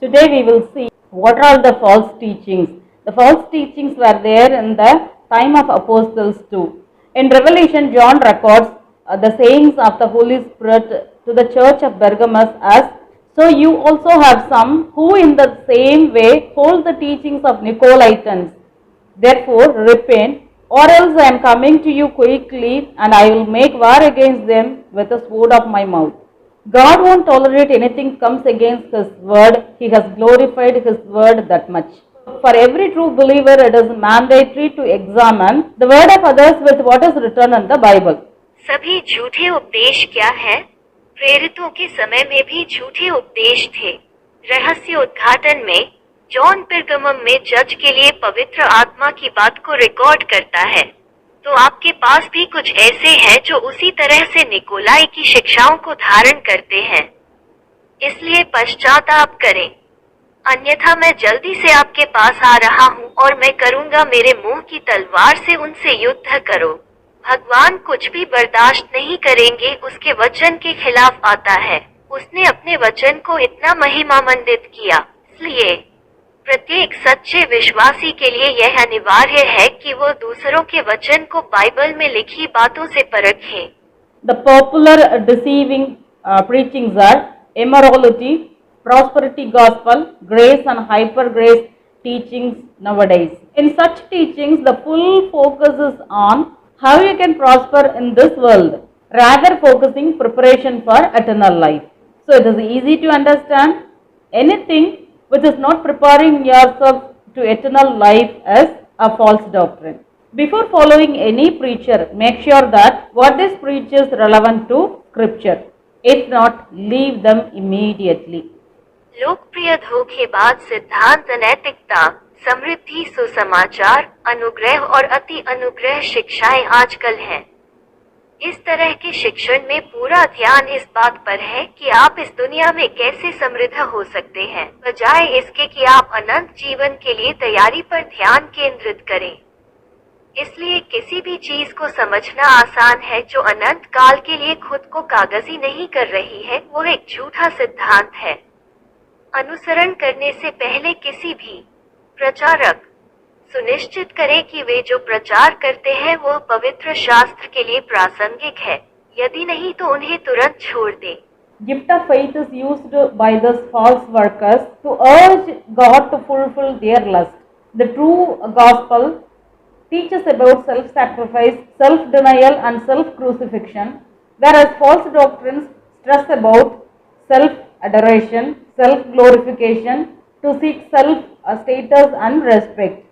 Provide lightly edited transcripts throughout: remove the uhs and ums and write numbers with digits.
Today we will see what are the false teachings. The false teachings were there in the time of apostles too. In Revelation, John records the sayings of the Holy Spirit to the church of Pergamos as, so you also have some who in the same way hold the teachings of Nicolaitans. Therefore, repent, or else I am coming to you quickly, and I will make war against them with the sword of my mouth. God won't tolerate anything comes against His word. He has glorified His word that much. For every true believer, it is mandatory to examine the word of others with what is written in the Bible. सभी झूठे उपदेश क्या है? प्रेरितों के समय में भी झूठे उपदेश थे। रहस्य उद्घाटन में जॉन पेरगमम में जज के लिए पवित्र आत्मा की बात को रिकॉर्ड करता है। तो आपके पास भी कुछ ऐसे हैं जो उसी तरह से निकोलाई की शिक्षाओं को धारण करते हैं। इसलिए पश्चाताप करें, अन्यथा मैं जल्दी से आपके पास आ रहा हूँ और मैं करूँगा मेरे मुंह की तलवार से उनसे युद्ध करो। भगवान कुछ भी बर्दाश्त नहीं करेंगे उसके वचन के खिलाफ आता है। उसने अपने वचन को इतना महिमामंडित किया, इसलिए प्रत्येक सच्चे विश्वासी के लिए यह अनिवार्य है कि वो दूसरों के वचन को बाइबल में लिखी बातों से परखें। The popular deceiving preachings are immorality, prosperity gospel, grace and hyper grace teachings nowadays. In such teachings, the full focus is on how you can prosper in this world, rather focusing preparation for eternal life. So it is easy to understand anything which is not preparing yourself to eternal life as a false doctrine. Before following any preacher, make sure that what this preaches is relevant to scripture. If not, leave them immediately. लोकप्रिय धोखेबाज सिद्धांत नैतिकता, समृद्धि, सुसमाचार, अनुग्रह और अति अनुग्रह शिक्षाएं आजकल हैं। इस तरह के शिक्षण में पूरा ध्यान इस बात पर है कि आप इस दुनिया में कैसे समृद्ध हो सकते हैं, बजाय इसके कि आप अनंत जीवन के लिए तैयारी पर ध्यान केंद्रित करें। इसलिए किसी भी चीज को समझना आसान है जो अनंत काल के लिए खुद को कागजी नहीं कर रही है, वो एक झूठा सिद्धांत है। अनुसरण करने से पहले किसी भी प्रचारक सुनिश्चित करें कि वे जो प्रचार करते हैं वह पवित्र शास्त्र के लिए प्रासंगिक है। यदि नहीं तो उन्हें तुरंत छोड़ दें। Gift of faith is used by these false workers to urge God to fulfill their lust. The true gospel teaches about self-sacrifice, self-denial and self-crucifixion, whereas false doctrines stress about self-adoration, self-glorification, to seek self-status and respect,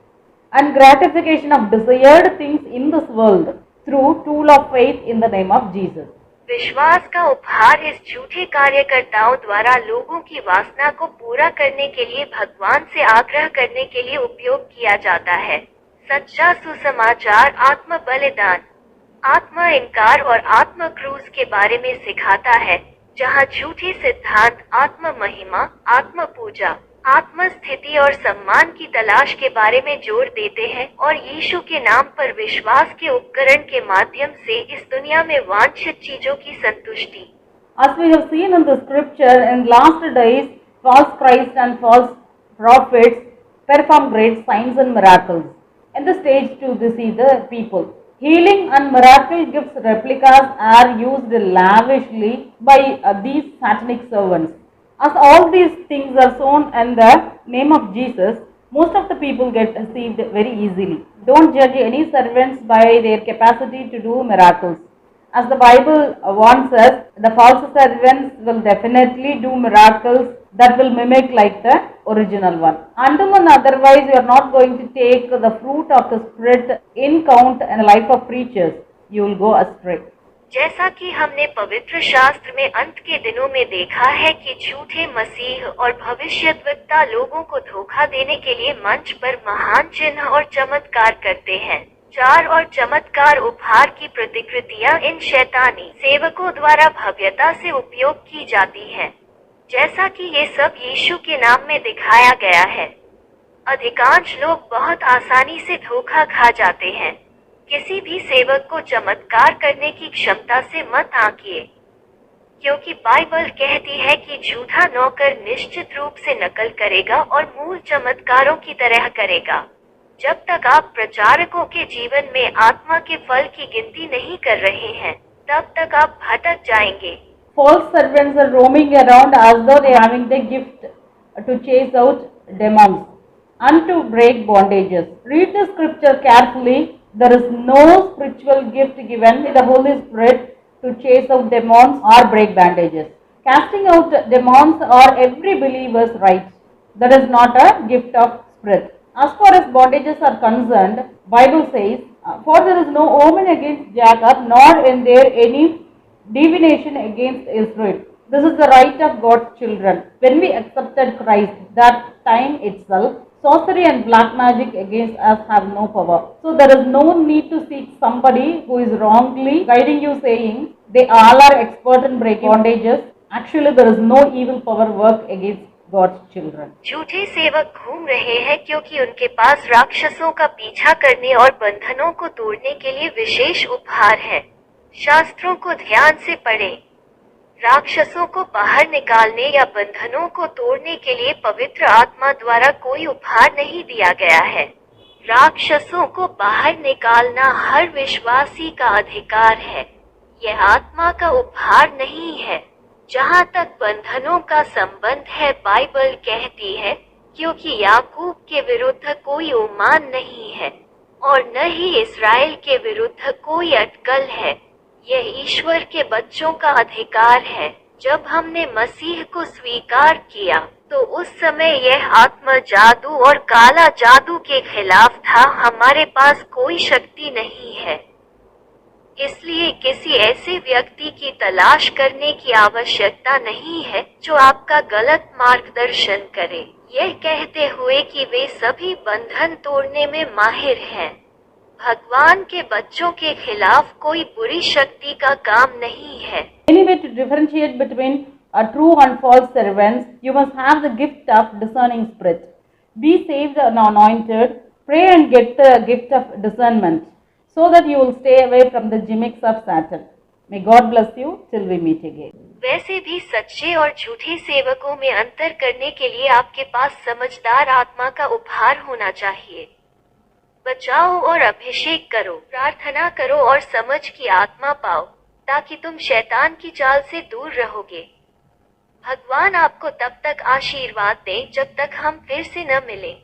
and gratification of desired things in this world through tool of faith in the name of Jesus. विश्वास का उपहार इस झूठे कार्यकर्ताओं द्वारा लोगों की वासना को पूरा करने के लिए भगवान से आग्रह करने के लिए उपयोग किया जाता है। सच्चा सुसमाचार आत्म बलिदान, आत्मा इनकार और आत्म क्रूस के बारे में सिखाता है, जहां झूठे सिद्धांत आत्म महिमा, आत्म पूजा, आत्म स्थिति और सम्मान की तलाश के बारे में जोर देते हैं और यीशु के नाम पर विश्वास के उपकरण के माध्यम से इस दुनिया में वांछित चीजों की संतुष्टि। As we have seen in the scripture, in last days, false Christ and false prophets perform great signs and miracles in the stage to deceive the people. Healing and miracle gifts replicas are used lavishly by these satanic servants. As all these things are sown in the name of Jesus, most of the people get deceived very easily. Don't judge any servants by their capacity to do miracles. As the Bible warns us, the false servants will definitely do miracles that will mimic like the original one. Until and otherwise, you are not going to take the fruit of the Spirit in count in the life of preachers. You will go astray. जैसा कि हमने पवित्र शास्त्र में अंत के दिनों में देखा है कि झूठे मसीह और भविष्यद्वक्ता लोगों को धोखा देने के लिए मंच पर महान चिन्ह और चमत्कार करते हैं। चार और चमत्कार उपहार की प्रतिकृतियां इन शैतानी सेवकों द्वारा भव्यता से उपयोग की जाती हैं, जैसा कि ये सब यीशु के नाम में दिखाया गया है। अधिकांश लोग बहुत आसानी से धोखा खा जाते हैं। किसी भी सेवक को चमत्कार करने की क्षमता से मत आंकिए। क्योंकि बाइबल कहती है कि झूठा नौकर निश्चित रूप से नकल करेगा और मूल चमत्कारों की तरह करेगा। जब तक आप प्रचारकों के जीवन में आत्मा के फल की गिनती नहीं कर रहे हैं, तब तक आप भटक जाएंगे। False servants are roaming around as though they are having the gift to chase out demons and to break bondages. Read the scripture carefully. There is no spiritual gift given by the Holy Spirit to chase out demons or break bandages. Casting out demons are every believer's right. That is not a gift of spirit. As far as bondages are concerned, Bible says, for there is no omen against Jacob, nor in there any divination against Israel. This is the right of God's children. When we accepted Christ, that time itself, sorcery and black magic against us have no power. So there is no need to seek somebody who is wrongly guiding you saying they all are expert in breaking bondages. Actually, there is no evil power work against God's children. झूठे सेवक घूम रहे हैं क्योंकि उनके पास राक्षसों का पीछा करने और बंधनों को तोड़ने के लिए विशेष उपहार है। शास्त्रों को ध्यान से पढ़ें। राक्षसों को बाहर निकालने या बंधनों को तोड़ने के लिए पवित्र आत्मा द्वारा कोई उपहार नहीं दिया गया है। राक्षसों को बाहर निकालना हर विश्वासी का अधिकार है। यह आत्मा का उपहार नहीं है। जहाँ तक बंधनों का संबंध है, बाइबल कहती है, क्योंकि याकूब के विरुद्ध कोई ओमान नहीं है और न ही इस्राएल के विरुद्ध कोई अटकल है। यह ईश्वर के बच्चों का अधिकार है। जब हमने मसीह को स्वीकार किया, तो उस समय यह आत्मा जादू और काला जादू के खिलाफ था। हमारे पास कोई शक्ति नहीं है, इसलिए किसी ऐसे व्यक्ति की तलाश करने की आवश्यकता नहीं है जो आपका गलत मार्गदर्शन करे, यह कहते हुए कि वे सभी बंधन तोड़ने में माहिर हैं। भगवान के बच्चों के खिलाफ कोई बुरी शक्ति का काम नहीं है। Anyway, to differentiate between a true and false servants, you must have the gift of discerning spirit. Be saved and anointed. Pray and get the gift of discernment, so that you will stay away from the gimmicks of Satan. May God bless you till we meet again. वैसे भी सच्चे और झूठे सेवकों में अंतर करने के लिए आपके पास समझदार आत्मा का उपहार होना चाहिए। बचाओ और अभिषेक करो, प्रार्थना करो और समझ की आत्मा पाओ, ताकि तुम शैतान की चाल से दूर रहोगे। भगवान आपको तब तक आशीर्वाद दे जब तक हम फिर से न मिलें।